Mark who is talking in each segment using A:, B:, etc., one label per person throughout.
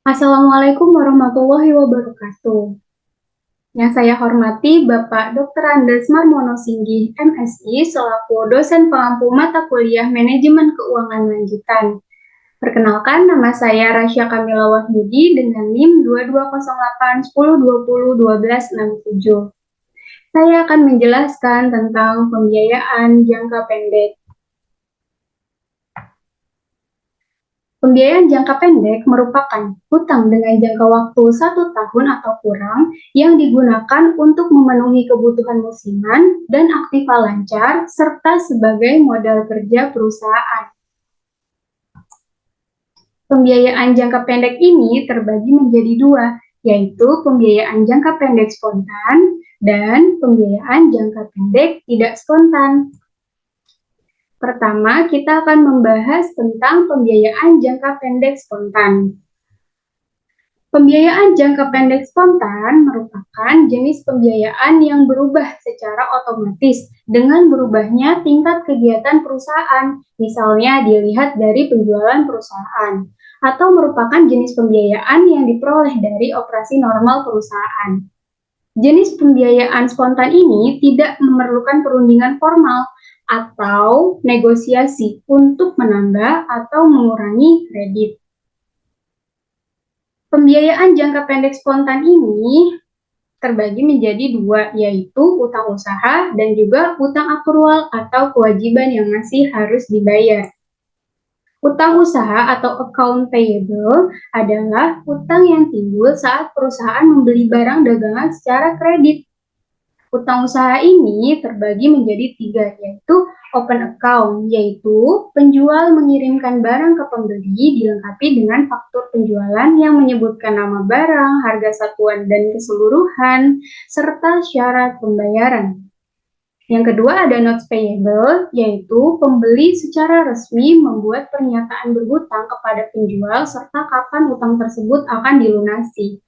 A: Assalamualaikum warahmatullahi wabarakatuh. Yang saya hormati Bapak Dr. Andes Marmono Singgih, MSI, selaku dosen pengampu mata kuliah Manajemen Keuangan Lanjutan. Perkenalkan, nama saya Rasya Kamila Wahyudi dengan NIM 220810201267. Saya akan menjelaskan tentang pembiayaan jangka pendek. Pembiayaan jangka pendek merupakan hutang dengan jangka waktu 1 tahun atau kurang yang digunakan untuk memenuhi kebutuhan musiman dan aktiva lancar serta sebagai modal kerja perusahaan. Pembiayaan jangka pendek ini terbagi menjadi dua, yaitu pembiayaan jangka pendek spontan dan pembiayaan jangka pendek tidak spontan. Pertama, kita akan membahas tentang pembiayaan jangka pendek spontan. Pembiayaan jangka pendek spontan merupakan jenis pembiayaan yang berubah secara otomatis dengan berubahnya tingkat kegiatan perusahaan, misalnya dilihat dari penjualan perusahaan, atau merupakan jenis pembiayaan yang diperoleh dari operasi normal perusahaan. Jenis pembiayaan spontan ini tidak memerlukan perundingan formal atau negosiasi untuk menambah atau mengurangi kredit. Pembiayaan jangka pendek spontan ini terbagi menjadi dua, yaitu utang usaha dan juga utang akrual atau kewajiban yang masih harus dibayar. Utang usaha atau account payable adalah utang yang timbul saat perusahaan membeli barang dagangan secara kredit. Utang usaha ini terbagi menjadi tiga, yaitu open account, yaitu penjual mengirimkan barang ke pembeli dilengkapi dengan faktur penjualan yang menyebutkan nama barang, harga satuan dan keseluruhan, serta syarat pembayaran. Yang kedua ada notes payable, yaitu pembeli secara resmi membuat pernyataan berhutang kepada penjual serta kapan utang tersebut akan dilunasi.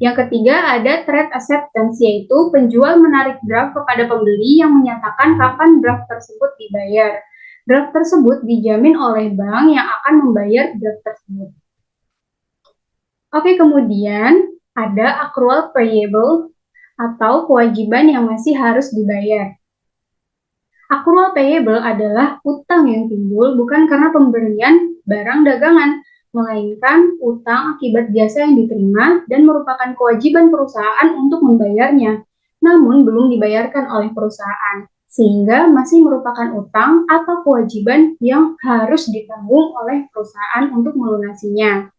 A: Yang ketiga ada trade acceptance, yaitu penjual menarik draft kepada pembeli yang menyatakan kapan draft tersebut dibayar. Draft tersebut dijamin oleh bank yang akan membayar draft tersebut. Oke, kemudian ada accrual payable atau kewajiban yang masih harus dibayar. Accrual payable adalah utang yang timbul bukan karena pemberian barang dagangan, melainkan utang akibat jasa yang diterima dan merupakan kewajiban perusahaan untuk membayarnya, namun belum dibayarkan oleh perusahaan, sehingga masih merupakan utang atau kewajiban yang harus ditanggung oleh perusahaan untuk melunasinya.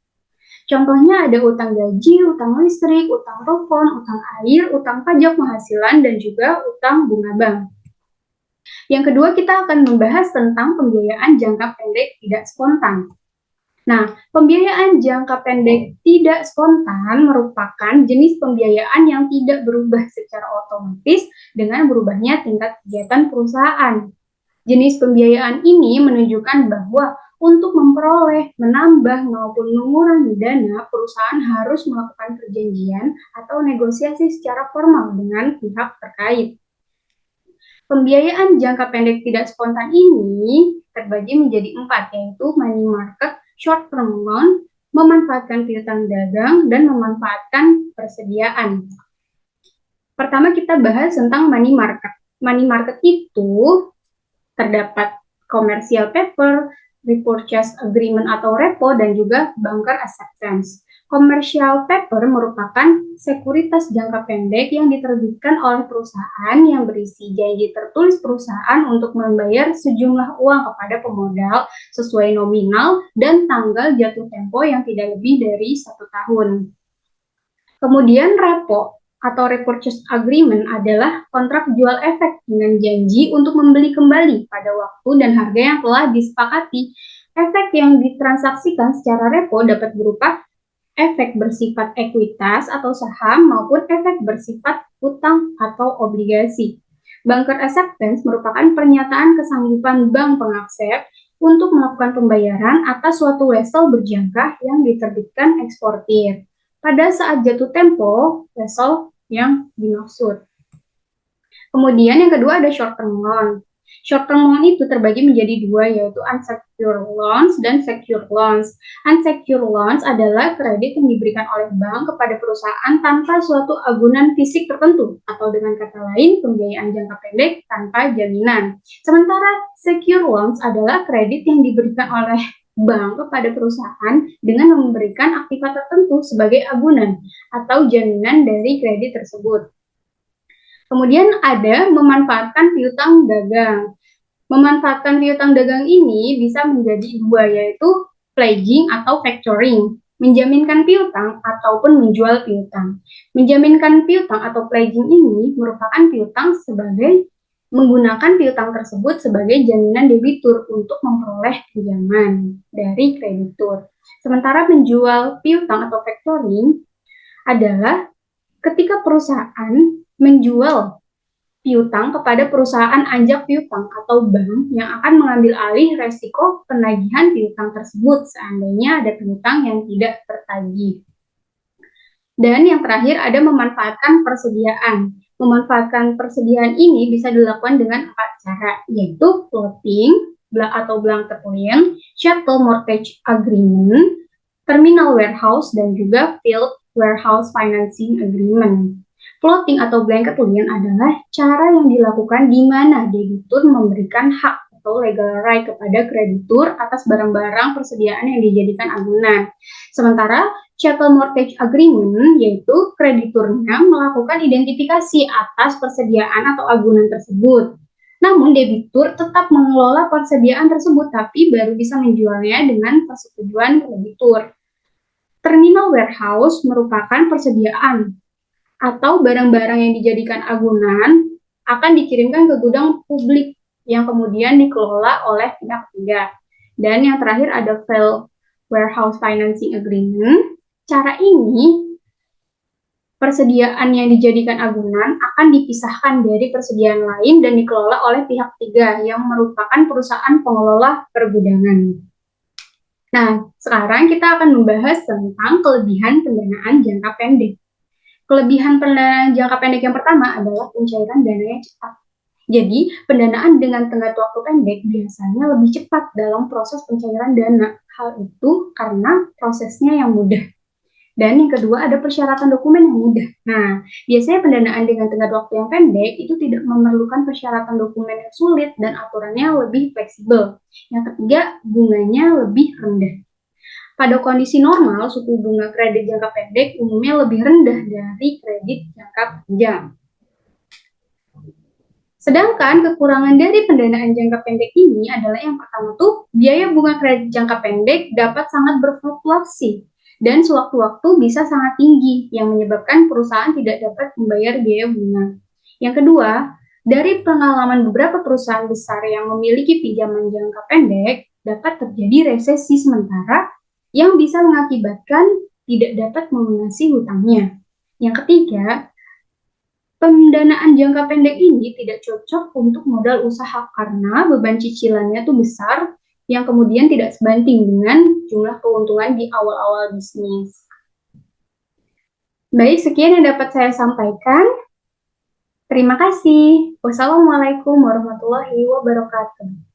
A: Contohnya ada utang gaji, utang listrik, utang telepon, utang air, utang pajak penghasilan, dan juga utang bunga bank. Yang kedua, kita akan membahas tentang pembiayaan jangka pendek tidak spontan. Nah, pembiayaan jangka pendek tidak spontan merupakan jenis pembiayaan yang tidak berubah secara otomatis dengan berubahnya tingkat kegiatan perusahaan. Jenis pembiayaan ini menunjukkan bahwa untuk memperoleh, menambah, maupun mengurangi dana, perusahaan harus melakukan perjanjian atau negosiasi secara formal dengan pihak terkait. Pembiayaan jangka pendek tidak spontan ini terbagi menjadi 4, yaitu money market, short term loan, memanfaatkan piutang dagang, dan memanfaatkan persediaan. Pertama kita bahas tentang money market. Money market itu terdapat commercial paper, repurchase agreement atau repo, dan juga banker acceptance. Commercial paper merupakan sekuritas jangka pendek yang diterbitkan oleh perusahaan yang berisi janji tertulis perusahaan untuk membayar sejumlah uang kepada pemodal sesuai nominal dan tanggal jatuh tempo yang tidak lebih dari 1 tahun. Kemudian repo atau repurchase agreement adalah kontrak jual efek dengan janji untuk membeli kembali pada waktu dan harga yang telah disepakati. Efek yang ditransaksikan secara repo dapat berupa efek bersifat ekuitas atau saham maupun efek bersifat hutang atau obligasi. Banker acceptance merupakan pernyataan kesanggupan bank pengaksep untuk melakukan pembayaran atas suatu wesel berjangka yang diterbitkan eksportir pada saat jatuh tempo wesel yang dimaksud. Kemudian yang kedua ada short term loan. Short term loan itu terbagi menjadi dua, yaitu unsecured loans dan secured loans. Unsecured loans adalah kredit yang diberikan oleh bank kepada perusahaan tanpa suatu agunan fisik tertentu, atau dengan kata lain, pembiayaan jangka pendek tanpa jaminan. Sementara secured loans adalah kredit yang diberikan oleh bank kepada perusahaan dengan memberikan aktiva tertentu sebagai agunan atau jaminan dari kredit tersebut. Kemudian ada memanfaatkan piutang dagang. Memanfaatkan piutang dagang ini bisa menjadi dua, yaitu pledging atau factoring, menjaminkan piutang ataupun menjual piutang. Menjaminkan piutang atau pledging ini merupakan piutang sebagai menggunakan piutang tersebut sebagai jaminan debitur untuk memperoleh pinjaman dari kreditur. Sementara menjual piutang atau factoring adalah ketika perusahaan menjual piutang kepada perusahaan anjak piutang atau bank yang akan mengambil alih resiko penagihan piutang tersebut seandainya ada piutang yang tidak tertagih. Dan yang terakhir ada memanfaatkan persediaan. Memanfaatkan persediaan ini bisa dilakukan dengan 4 cara, yaitu floating atau blanket loan, chattel mortgage agreement, terminal warehouse, dan juga field warehouse financing agreement. Floating atau blanket loan adalah cara yang dilakukan di mana debitur memberikan hak atau legal right kepada kreditur atas barang-barang persediaan yang dijadikan agunan. Sementara chattel mortgage agreement yaitu krediturnya melakukan identifikasi atas persediaan atau agunan tersebut. Namun debitur tetap mengelola persediaan tersebut tapi baru bisa menjualnya dengan persetujuan kreditur. Terminal warehouse merupakan persediaan atau barang-barang yang dijadikan agunan akan dikirimkan ke gudang publik yang kemudian dikelola oleh pihak ketiga. Dan yang terakhir ada field warehouse financing agreement. Cara ini, persediaan yang dijadikan agunan akan dipisahkan dari persediaan lain dan dikelola oleh pihak ketiga yang merupakan perusahaan pengelola pergudangan. Nah, sekarang kita akan membahas tentang kelebihan pendanaan jangka pendek. Kelebihan pendanaan jangka pendek yang pertama adalah pencairan dana yang cepat. Jadi, pendanaan dengan tenggat waktu pendek biasanya lebih cepat dalam proses pencairan dana. Hal itu karena prosesnya yang mudah. Dan yang kedua ada persyaratan dokumen yang mudah. Nah, biasanya pendanaan dengan tenggat waktu yang pendek itu tidak memerlukan persyaratan dokumen yang sulit dan aturannya lebih fleksibel. Yang ketiga, bunganya lebih rendah. Pada kondisi normal, suku bunga kredit jangka pendek umumnya lebih rendah dari kredit jangka panjang. Sedangkan kekurangan dari pendanaan jangka pendek ini adalah yang pertama tuh, biaya bunga kredit jangka pendek dapat sangat berfluktuasi dan sewaktu-waktu bisa sangat tinggi yang menyebabkan perusahaan tidak dapat membayar biaya bunga. Yang kedua, dari pengalaman beberapa perusahaan besar yang memiliki pinjaman jangka pendek, dapat terjadi resesi sementara yang bisa mengakibatkan tidak dapat melunasi hutangnya. Yang ketiga, pendanaan jangka pendek ini tidak cocok untuk modal usaha karena beban cicilannya tuh besar yang kemudian tidak sebanding dengan jumlah keuntungan di awal-awal bisnis. Baik, sekian yang dapat saya sampaikan. Terima kasih. Wassalamualaikum warahmatullahi wabarakatuh.